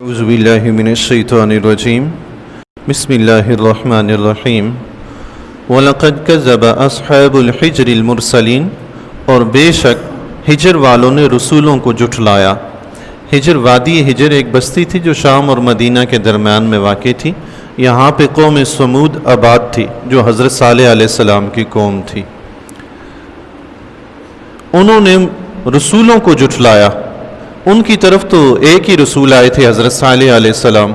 اعوذ باللہ من الشیطان الرجیم بسم اللہ الرحمن الرحیم وَلَقَدْ كَذَّبَ أَصْحَابُ الْحِجْرِ الْمُرْسَلِينَ اور بے شک ہجر والوں نے رسولوں کو جھٹلایا۔ ہجر وادی ہجر ایک بستی تھی جو شام اور مدینہ کے درمیان میں واقع تھی۔ یہاں پہ قوم سمود آباد تھی جو حضرت صالح علیہ السلام کی قوم تھی۔ انہوں نے رسولوں کو جھٹلایا۔ ان کی طرف تو ایک ہی رسول آئے تھے حضرت صالح علیہ السلام،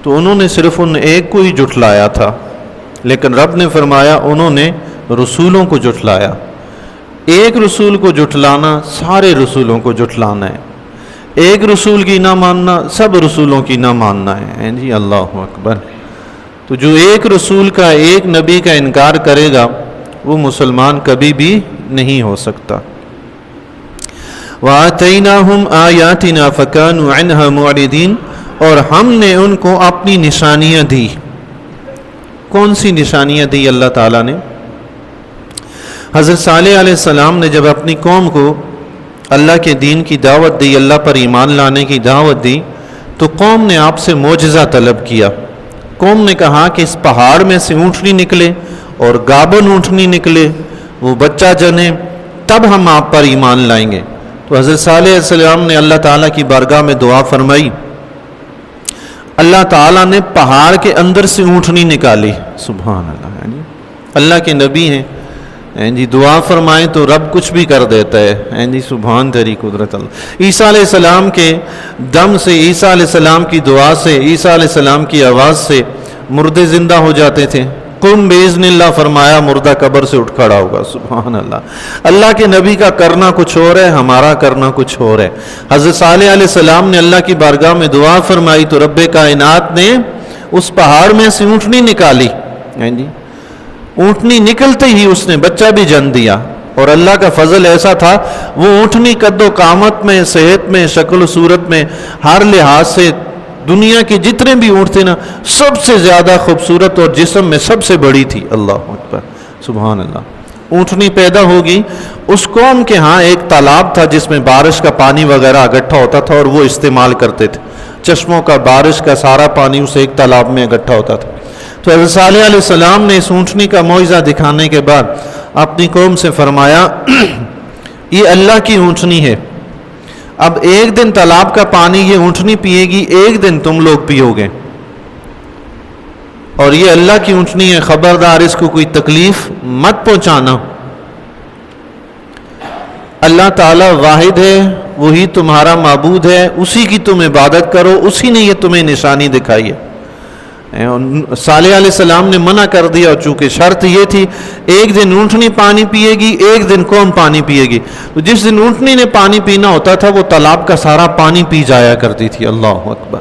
تو انہوں نے صرف ان ایک کو ہی جھٹلایا تھا، لیکن رب نے فرمایا انہوں نے رسولوں کو جھٹلایا۔ ایک رسول کو جھٹلانا سارے رسولوں کو جھٹلانا ہے، ایک رسول کی نہ ماننا سب رسولوں کی نہ ماننا ہے۔ جی اللہ اکبر۔ تو جو ایک رسول کا ایک نبی کا انکار کرے گا وہ مسلمان کبھی بھی نہیں ہو سکتا۔ وَآتَيْنَاهُمْ آيَاتِنَا فَكَانُوا عَنْهَا مُعْرِضِينَ اور ہم نے ان کو اپنی نشانیاں دی۔ کون سی نشانیاں دی اللہ تعالیٰ نے؟ حضرت صالح علیہ السلام نے جب اپنی قوم کو اللہ کے دین کی دعوت دی، اللہ پر ایمان لانے کی دعوت دی، تو قوم نے آپ سے معجزہ طلب کیا۔ قوم نے کہا کہ اس پہاڑ میں سے اونٹنی نکلے اور گابن اونٹنی نکلے، وہ بچہ جنے، تب ہم آپ پر ایمان لائیں گے۔ تو حضرت صالح علیہ السلام نے اللہ تعالیٰ کی بارگاہ میں دعا فرمائی، اللہ تعالیٰ نے پہاڑ کے اندر سے اونٹنی نکالی۔ سبحان اللہ، اللہ کے نبی ہیں جی، دعا فرمائیں تو رب کچھ بھی کر دیتا ہے۔ جی سبحان تیری قدرت اللہ۔ عیسیٰ علیہ السلام کے دم سے، عیسیٰ علیہ السلام کی دعا سے، عیسیٰ علیہ السلام کی آواز سے مردے زندہ ہو جاتے تھے۔ قم باذن اللہ فرمایا، مردہ قبر سے اٹھ کھڑا ہوگا۔ سبحان اللہ۔ اللہ کے نبی کا کرنا کچھ اور ہے، ہمارا کرنا کچھ اور ہے۔ حضرت صالح علیہ السلام نے اللہ کی بارگاہ میں دعا فرمائی تو رب کائنات نے اس پہاڑ میں سے اونٹنی نکالی۔ جی اونٹنی نکلتے ہی اس نے بچہ بھی جن دیا، اور اللہ کا فضل ایسا تھا وہ اونٹنی قد و قامت میں، صحت میں، شکل و صورت میں، ہر لحاظ سے دنیا کے جتنے بھی اونٹ تھے نا، سب سے زیادہ خوبصورت اور جسم میں سب سے بڑی تھی۔ اللہ اکبر، سبحان اللہ۔ اونٹنی پیدا ہوگی، اس قوم کے ہاں ایک تالاب تھا جس میں بارش کا پانی وغیرہ اکٹھا ہوتا تھا اور وہ استعمال کرتے تھے۔ چشموں کا، بارش کا سارا پانی اس ایک تالاب میں اکٹھا ہوتا تھا۔ تو حضرت صالح علیہ السلام نے اس اونٹنی کا معجزہ دکھانے کے بعد اپنی قوم سے فرمایا، یہ اللہ کی اونٹنی ہے، اب ایک دن تالاب کا پانی یہ اونٹنی پیے گی، ایک دن تم لوگ پیو گے، اور یہ اللہ کی اونٹنی ہے، خبردار اس کو کوئی تکلیف مت پہنچانا۔ اللہ تعالیٰ واحد ہے، وہی تمہارا معبود ہے، اسی کی تم عبادت کرو، اسی نے یہ تمہیں نشانی دکھائی ہے۔ صالح علیہ السلام نے منع کر دیا، اور چونکہ شرط یہ تھی ایک دن اونٹنی پانی پیے گی، ایک دن قوم پانی پیے گی، تو جس دن اونٹنی نے پانی پینا ہوتا تھا وہ تالاب کا سارا پانی پی جایا کرتی تھی۔ اللہ اکبر۔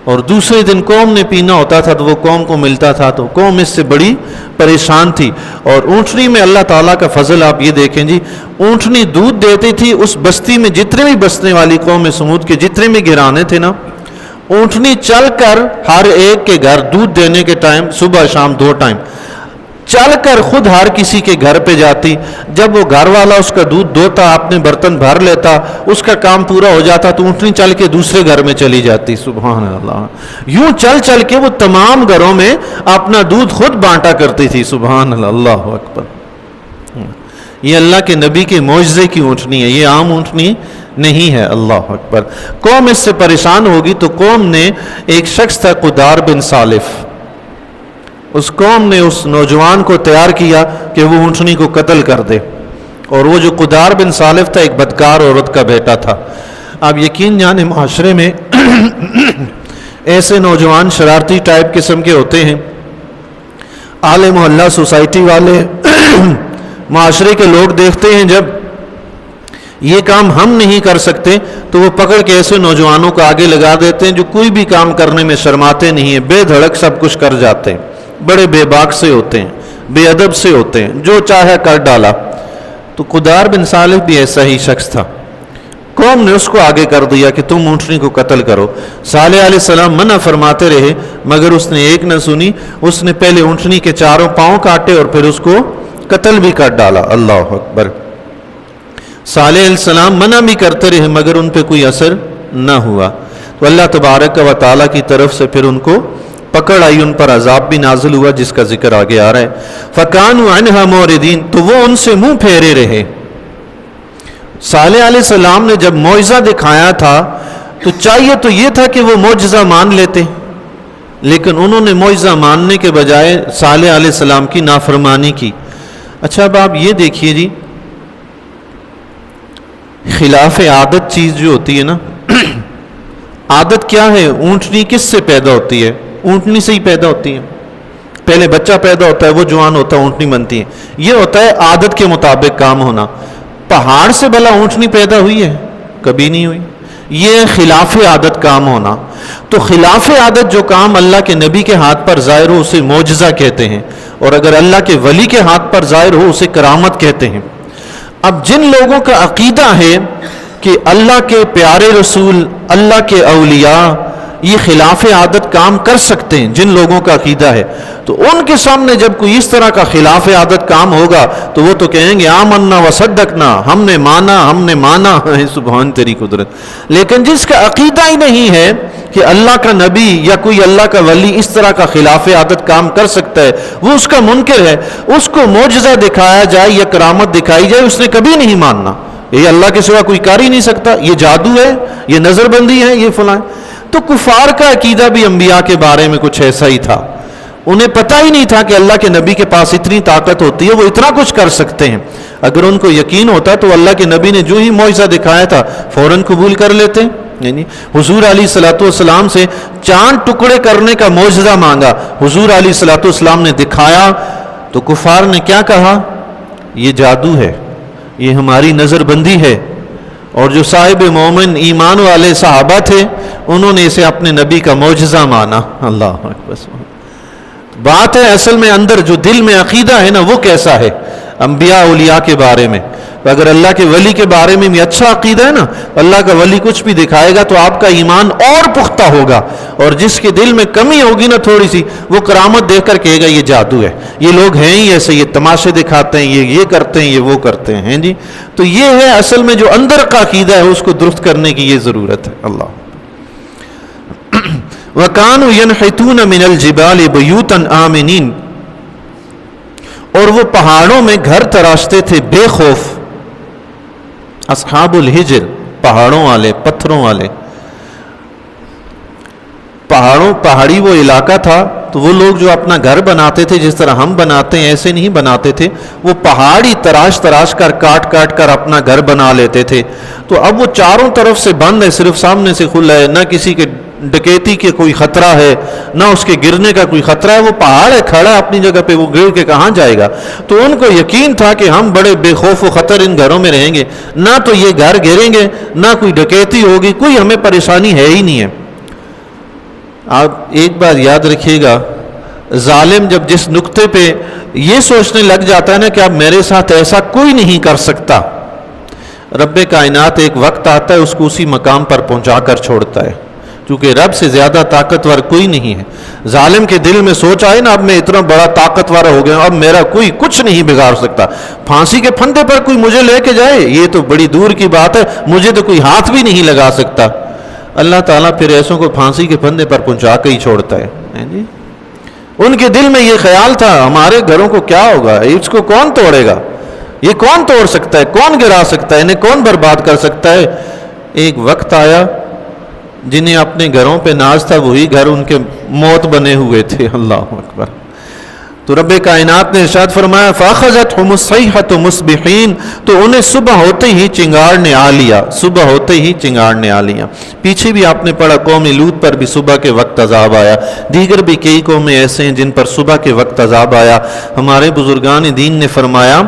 اور دوسرے دن قوم نے پینا ہوتا تھا تو وہ قوم کو ملتا تھا، تو قوم اس سے بڑی پریشان تھی۔ اور اونٹنی میں اللہ تعالیٰ کا فضل آپ یہ دیکھیں جی، اونٹنی دودھ دیتی تھی، اس بستی میں جتنے بھی بسنے والی قوم سمود کے جتنے بھی گھرانے تھے نا، اونٹنی چل کر ہر ایک کے گھر دودھ دینے کے ٹائم، صبح شام 2 ٹائم چل کر خود ہر کسی کے گھر پہ جاتی۔ جب وہ گھر والا اس کا دودھ دوتا، اپنے برتن بھر لیتا، اس کا کام پورا ہو جاتا، تو اونٹنی چل کے دوسرے گھر میں چلی جاتی۔ سبحان اللہ۔ یوں چل چل کے وہ تمام گھروں میں اپنا دودھ خود بانٹا کرتی تھی۔ سبحان اللہ، اللہ اکبر۔ یہ اللہ کے نبی کے معجزے کی اونٹنی ہے، یہ عام اونٹنی نہیں ہے۔ اللہ اکبر۔ قوم اس سے پریشان ہوگی تو قوم نے، ایک شخص تھا قدار بن سالف، اس قوم نے اس نوجوان کو تیار کیا کہ وہ اونٹنی کو قتل کر دے، اور وہ جو قدار بن سالف تھا ایک بدکار عورت کا بیٹا تھا۔ اب یقین جانے معاشرے میں ایسے نوجوان شرارتی ٹائپ قسم کے ہوتے ہیں، اعلی محلہ سوسائٹی والے معاشرے کے لوگ دیکھتے ہیں جب یہ کام ہم نہیں کر سکتے تو وہ پکڑ کے ایسے نوجوانوں کو آگے لگا دیتے ہیں جو کوئی بھی کام کرنے میں شرماتے نہیں ہیں، بے دھڑک سب کچھ کر جاتے ہیں، بڑے بے باک سے ہوتے ہیں، بے ادب سے ہوتے ہیں، جو چاہے کر ڈالا۔ تو قدار بن صالح بھی ایسا ہی شخص تھا۔ قوم نے اس کو آگے کر دیا کہ تم اونٹنی کو قتل کرو۔ صالح علیہ السلام منع فرماتے رہے مگر اس نے ایک نہ سنی، اس نے پہلے اونٹنی کے چاروں پاؤں کاٹے اور پھر اس کو قتل بھی کر ڈالا۔ اللہ اکبر۔ صالح علیہ السلام منع بھی کرتے رہے مگر ان پہ کوئی اثر نہ ہوا۔ تو اللہ تبارک و تعالیٰ کی طرف سے پھر ان کو پکڑ آئی، ان پر عذاب بھی نازل ہوا جس کا ذکر آگے آ رہا ہے۔ فَكَانُوا عَنْهَا مُعْرِضِينَ، تو وہ ان سے منہ پھیرے رہے۔ صالح علیہ السلام نے جب معجزہ دکھایا تھا تو چاہیے تو یہ تھا کہ وہ معجزہ مان لیتے، لیکن انہوں نے معجزہ ماننے کے بجائے صالح علیہ السلام کی نافرمانی کی۔ اچھا اب آپ یہ دیکھیے جی، خلاف عادت چیز جو ہوتی ہے نا، عادت کیا ہے؟ اونٹنی کس سے پیدا ہوتی ہے؟ اونٹنی سے ہی پیدا ہوتی ہے۔ پہلے بچہ پیدا ہوتا ہے، وہ جوان ہوتا ہے، اونٹنی بنتی ہے۔ یہ ہوتا ہے عادت کے مطابق کام ہونا۔ پہاڑ سے بھلا اونٹنی پیدا ہوئی ہے؟ کبھی نہیں ہوئی۔ یہ خلاف عادت کام ہونا۔ تو خلاف عادت جو کام اللہ کے نبی کے ہاتھ پر ظاہر ہو اسے معجزہ کہتے ہیں، اور اگر اللہ کے ولی کے ہاتھ پر ظاہر ہو اسے کرامت کہتے ہیں۔ اب جن لوگوں کا عقیدہ ہے کہ اللہ کے پیارے رسول، اللہ کے اولیاء یہ خلاف عادت کام کر سکتے ہیں، جن لوگوں کا عقیدہ ہے، تو ان کے سامنے جب کوئی اس طرح کا خلاف عادت کام ہوگا تو وہ تو کہیں گے آمنا وصدقنا، ہم نے مانا ہے، سبحان تیری قدرت۔ لیکن جس کا عقیدہ ہی نہیں ہے کہ اللہ کا نبی یا کوئی اللہ کا ولی اس طرح کا خلاف عادت کام کر سکتا ہے، وہ اس کا منکر ہے، اس کو معجزہ دکھایا جائے یا کرامت دکھائی جائے اس نے کبھی نہیں ماننا۔ یہ اللہ کے سوا کوئی کر ہی نہیں سکتا، یہ جادو ہے، یہ نظر بندی ہے، یہ فلاں۔ تو کفار کا عقیدہ بھی انبیاء کے بارے میں کچھ ایسا ہی تھا۔ انہیں پتہ ہی نہیں تھا کہ اللہ کے نبی کے پاس اتنی طاقت ہوتی ہے، وہ اتنا کچھ کر سکتے ہیں۔ اگر ان کو یقین ہوتا تو اللہ کے نبی نے جو ہی معجزہ دکھایا تھا فوراً قبول کر لیتے۔ یعنی حضور علیہ الصلوۃ والسلام سے چاند ٹکڑے کرنے کا معجزہ مانگا، حضور علیہ الصلوۃ والسلام نے دکھایا تو کفار نے کیا کہا؟ یہ جادو ہے، یہ ہماری نظر بندی ہے۔ اور جو صاحب مومن ایمان والے صحابہ تھے انہوں نے اسے اپنے نبی کا معجزہ مانا۔ اللہ اکبر۔ بات ہے اصل میں اندر جو دل میں عقیدہ ہے نا وہ کیسا ہے انبیاء اولیاء کے بارے میں۔ اگر اللہ کے ولی کے بارے میں بھی اچھا عقیدہ ہے نا، اللہ کا ولی کچھ بھی دکھائے گا تو آپ کا ایمان اور پختہ ہوگا، اور جس کے دل میں کمی ہوگی نا تھوڑی سی، وہ کرامت دیکھ کر کہے گا یہ جادو ہے، یہ لوگ ہیں ہی ایسے، یہ تماشے دکھاتے ہیں، یہ کرتے ہیں، یہ وہ کرتے ہیں جی۔ تو یہ ہے اصل میں جو اندر کا عقیدہ ہے اس کو درست کرنے کی یہ ضرورت ہے۔ اللہ وَكَانُوا يَنْحِتُونَ مِنَ الْجِبَالِ بُيُوتًا آمِنِينَ، اور وہ پہاڑوں میں گھر تراشتے تھے بے خوف۔ اصحاب الحجر، پہاڑوں والے، پتھروں والے، پہاڑی وہ علاقہ تھا، تو وہ لوگ جو اپنا گھر بناتے تھے جس طرح ہم بناتے ہیں ایسے نہیں بناتے تھے، وہ پہاڑی تراش کر کاٹ کر اپنا گھر بنا لیتے تھے۔ تو اب وہ چاروں طرف سے بند ہے، صرف سامنے سے کھلا ہے، نہ کسی کے ڈکیتی کے کوئی خطرہ ہے، نہ اس کے گرنے کا کوئی خطرہ ہے، وہ پہاڑ ہے کھڑا اپنی جگہ پہ، وہ گر کے کہاں جائے گا۔ تو ان کو یقین تھا کہ ہم بڑے بے خوف و خطر ان گھروں میں رہیں گے، نہ تو یہ گھر گریں گے، نہ کوئی ڈکیتی ہوگی، کوئی ہمیں پریشانی ہے ہی نہیں ہے۔ آپ ایک بات یاد رکھیے گا، ظالم جب جس نقطے پہ یہ سوچنے لگ جاتا ہے نا کہ اب میرے ساتھ ایسا کوئی نہیں کر سکتا، رب کائنات ایک وقت آتا ہے اس کو اسی مقام پر پہنچا کر چھوڑتا ہے، کیونکہ رب سے زیادہ طاقتور کوئی نہیں ہے۔ ظالم کے دل میں سوچ آئے نا اب میں اتنا بڑا طاقتور ہو گیا، اب میرا کوئی کچھ نہیں بگاڑ سکتا، پھانسی کے پھندے پر کوئی مجھے لے کے جائے یہ تو بڑی دور کی بات ہے، مجھے تو کوئی ہاتھ بھی نہیں لگا سکتا۔ اللہ تعالیٰ پھر ایسوں کو پھانسی کے پھندے پر پہنچا کے ہی چھوڑتا ہے جی۔ ان کے دل میں یہ خیال تھا ہمارے گھروں کو کیا ہوگا، اس کو کون توڑے گا، یہ کون توڑ سکتا ہے، کون گرا سکتا ہے، انہیں کون برباد کر سکتا ہے۔ ایک وقت آیا جنہیں اپنے گھروں پہ ناز تھا وہی گھر ان کے موت بنے ہوئے تھے۔ اللہ اکبر۔ تو رب کائنات نے ارشاد فرمایا فَأَخَذَتْهُمُ الصَّيْحَةُ مُصْبِحِينَ، تو انہیں صبح ہوتے ہی چنگاڑ نے آ لیا، صبح ہوتے ہی چنگاڑ نے آ لیا۔ پیچھے بھی آپ نے پڑھا قوم لوط پر بھی صبح کے وقت عذاب آیا، دیگر بھی کئی قومیں ایسے ہیں جن پر صبح کے وقت عذاب آیا۔ ہمارے بزرگان دین نے فرمایا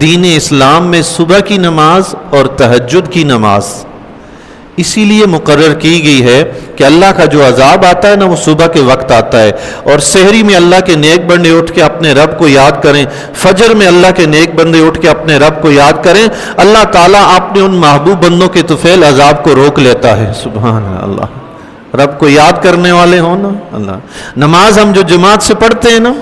دین اسلام میں صبح کی نماز اور تہجد کی نماز اسی لیے مقرر کی گئی ہے کہ اللہ کا جو عذاب آتا ہے نا وہ صبح کے وقت آتا ہے، اور سحری میں اللہ کے نیک بندے اٹھ کے اپنے رب کو یاد کریں، فجر میں اللہ کے نیک بندے اٹھ کے اپنے رب کو یاد کریں، اللہ تعالیٰ اپنے ان محبوب بندوں کے طفیل عذاب کو روک لیتا ہے۔ سبحان اللہ، رب کو یاد کرنے والے ہوں نا اللہ۔ نماز ہم جو جماعت سے پڑھتے ہیں نا،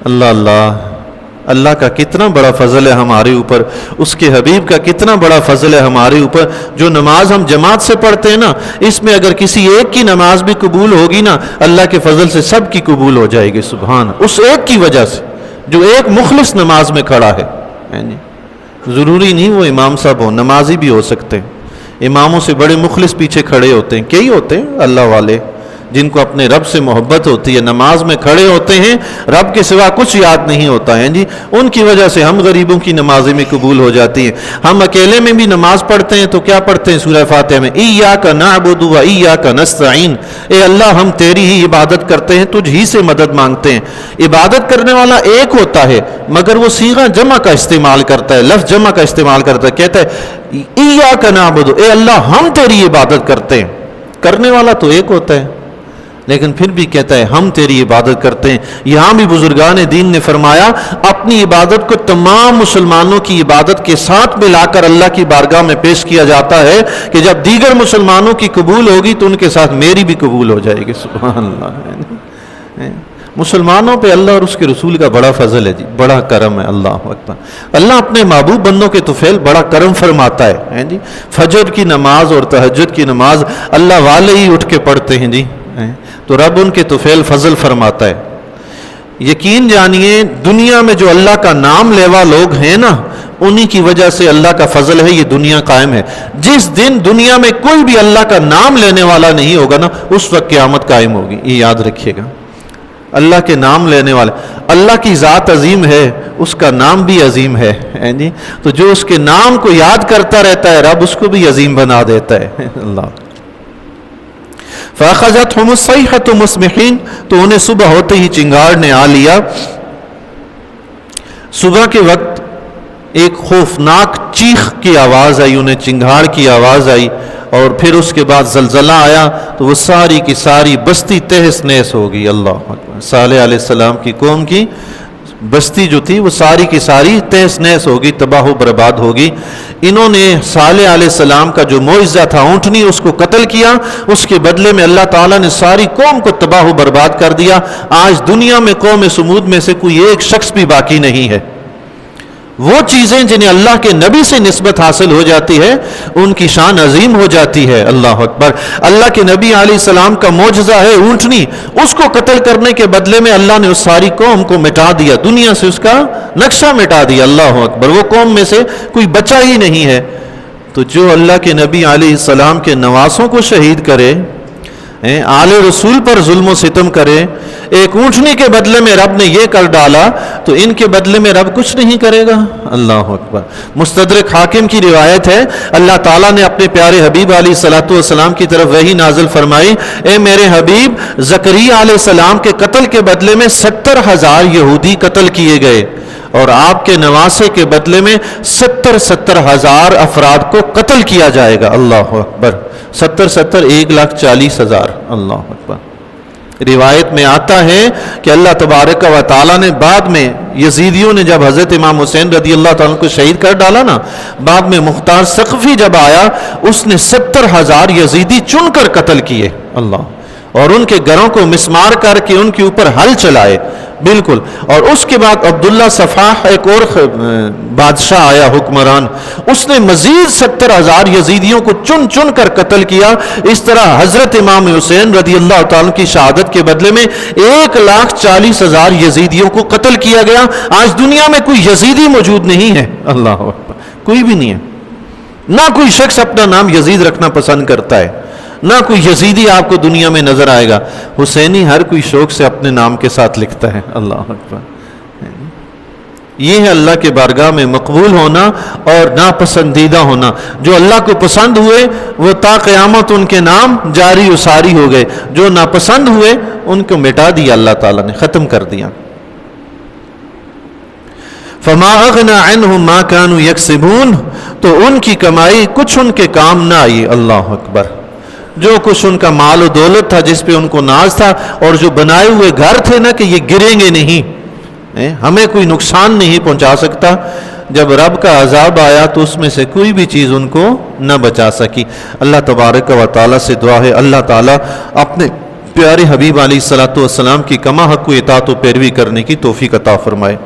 اللہ اللہ اللہ کا کتنا بڑا فضل ہے ہمارے اوپر، اس کے حبیب کا کتنا بڑا فضل ہے ہمارے اوپر. جو نماز ہم جماعت سے پڑھتے ہیں نا، اس میں اگر کسی ایک کی نماز بھی قبول ہوگی نا، اللہ کے فضل سے سب کی قبول ہو جائے گی. سبحان، اس ایک کی وجہ سے جو ایک مخلص نماز میں کھڑا ہے. ضروری نہیں وہ امام صاحب ہو، نمازی بھی ہو سکتے ہیں. اماموں سے بڑے مخلص پیچھے کھڑے ہوتے ہیں، کئی ہوتے ہیں اللہ والے جن کو اپنے رب سے محبت ہوتی ہے، نماز میں کھڑے ہوتے ہیں، رب کے سوا کچھ یاد نہیں ہوتا ہے جی. ان کی وجہ سے ہم غریبوں کی نمازیں بھی قبول ہو جاتی ہیں. ہم اکیلے میں بھی نماز پڑھتے ہیں تو کیا پڑھتے ہیں سورہ فاتحہ میں؟ ایاک نعبد و ایاک نستعین، اے اللہ ہم تیری ہی عبادت کرتے ہیں، تجھ ہی سے مدد مانگتے ہیں. عبادت کرنے والا ایک ہوتا ہے مگر وہ صیغہ جمع کا استعمال کرتا ہے، لفظ جمع کا استعمال کرتا ہے. کہتا ہے ایاک نعبد، اے اللہ ہم تیری عبادت کرتے ہیں. کرنے والا تو ایک ہوتا ہے لیکن پھر بھی کہتا ہے ہم تیری عبادت کرتے ہیں. یہاں بھی بزرگان دین نے فرمایا اپنی عبادت کو تمام مسلمانوں کی عبادت کے ساتھ ملا کر اللہ کی بارگاہ میں پیش کیا جاتا ہے کہ جب دیگر مسلمانوں کی قبول ہوگی تو ان کے ساتھ میری بھی قبول ہو جائے گی. سبحان اللہ. مسلمانوں پہ اللہ اور اس کے رسول کا بڑا فضل ہے جی، بڑا کرم ہے. اللہ اکبر. اللہ اپنے محبوب بندوں کے طفیل بڑا کرم فرماتا ہے جی. فجر کی نماز اور تہجد کی نماز اللہ والے ہی اٹھ کے پڑھتے ہیں جی، تو رب ان کے طفیل فضل فرماتا ہے. یقین جانیے دنیا میں جو اللہ کا نام لیوا لوگ ہیں نا، انہی کی وجہ سے اللہ کا فضل ہے یہ دنیا قائم ہے. جس دن دنیا میں کوئی بھی اللہ کا نام لینے والا نہیں ہوگا نا، اس وقت قیامت قائم ہوگی. یہ یاد رکھیے گا. اللہ کے نام لینے والے، اللہ کی ذات عظیم ہے، اس کا نام بھی عظیم ہے جی. تو جو اس کے نام کو یاد کرتا رہتا ہے رب اس کو بھی عظیم بنا دیتا ہے. اللہ. فَأَخَذَتْهُمُ الصَّيْحَةُ مُصْبِحِينَ، تو انہیں صبح ہوتے ہی چنگاڑ نے آ لیا. صبح کے وقت ایک خوفناک چیخ کی آواز آئی، انہیں چنگاڑ کی آواز آئی، اور پھر اس کے بعد زلزلہ آیا تو وہ ساری کی ساری بستی تہس نہس ہو گئی. اللہ اکبر. صالح علیہ السلام کی قوم کی بستی جو تھی وہ ساری کی ساری تہس نہس ہوگی، تباہ و برباد ہوگی. انہوں نے صالح علیہ السلام کا جو معجزہ تھا اونٹنی، اس کو قتل کیا. اس کے بدلے میں اللہ تعالیٰ نے ساری قوم کو تباہ و برباد کر دیا. آج دنیا میں قوم سمود میں سے کوئی ایک شخص بھی باقی نہیں ہے. وہ چیزیں جنہیں اللہ کے نبی سے نسبت حاصل ہو جاتی ہے ان کی شان عظیم ہو جاتی ہے. اللہ اکبر. اللہ کے نبی علیہ السلام کا معجزہ ہے اونٹنی، اس کو قتل کرنے کے بدلے میں اللہ نے اس ساری قوم کو مٹا دیا، دنیا سے اس کا نقشہ مٹا دیا. اللہ اکبر. وہ قوم میں سے کوئی بچا ہی نہیں ہے. تو جو اللہ کے نبی علیہ السلام کے نواسوں کو شہید کرے، آل رسول پر ظلم و ستم کرے، ایک اونٹنی کے بدلے میں رب نے یہ کر ڈالا، تو ان کے بدلے میں رب کچھ نہیں کرے گا. اللہ اکبر. مستدرک حاکم کی روایت ہے، اللہ تعالیٰ نے اپنے پیارے حبیب علیہ السلام کی طرف وحی نازل فرمائی، اے میرے حبیب، زکریا علیہ السلام کے قتل کے بدلے میں 70,000 یہودی قتل کیے گئے، اور آپ کے نواسے کے بدلے میں 70,000 افراد کو قتل کیا جائے گا. اللہ اکبر. 70 1,40,000. اللہ اکبر. روایت میں آتا ہے کہ اللہ تبارک و تعالیٰ نے بعد میں یزیدیوں نے جب حضرت امام حسین رضی اللہ تعالیٰ کو شہید کر ڈالا نا، بعد میں مختار ثقفی جب آیا اس نے 70,000 یزیدی چن کر قتل کیے. اللہ. اور ان کے گھروں کو مسمار کر کے ان کے اوپر حل چلائے. بالکل. اور اس کے بعد عبداللہ صفاح ایک اور بادشاہ آیا، حکمران، اس نے مزید 70,000 یزیدیوں کو چن چن کر قتل کیا. اس طرح حضرت امام حسین رضی اللہ تعالیٰ کی شہادت کے بدلے میں 1,40,000 یزیدیوں کو قتل کیا گیا. آج دنیا میں کوئی یزیدی موجود نہیں ہے. اللہ اکبر. کوئی بھی نہیں ہے. نہ کوئی شخص اپنا نام یزید رکھنا پسند کرتا ہے، نہ کوئی یزیدی آپ کو دنیا میں نظر آئے گا. حسینی ہر کوئی شوق سے اپنے نام کے ساتھ لکھتا ہے. اللہ اکبر. یہ ہے اللہ کے بارگاہ میں مقبول ہونا اور ناپسندیدہ ہونا. جو اللہ کو پسند ہوئے وہ تا قیامت ان کے نام جاری و ساری ہو گئے، جو ناپسند ہوئے ان کو مٹا دیا اللہ تعالیٰ نے، ختم کر دیا. فما اغنى عنهم ما كانوا يكسبون، تو ان کی کمائی کچھ ان کے کام نہ آئی. اللہ اکبر. جو کچھ ان کا مال و دولت تھا، جس پہ ان کو ناز تھا، اور جو بنائے ہوئے گھر تھے نا کہ یہ گریں گے نہیں، ہمیں کوئی نقصان نہیں پہنچا سکتا، جب رب کا عذاب آیا تو اس میں سے کوئی بھی چیز ان کو نہ بچا سکی. اللہ تبارک و تعالیٰ سے دعا ہے اللہ تعالیٰ اپنے پیارے حبیب علیہ الصلوۃ والسلام کی کما حق و اطاعت و پیروی کرنے کی توفیق عطا فرمائے.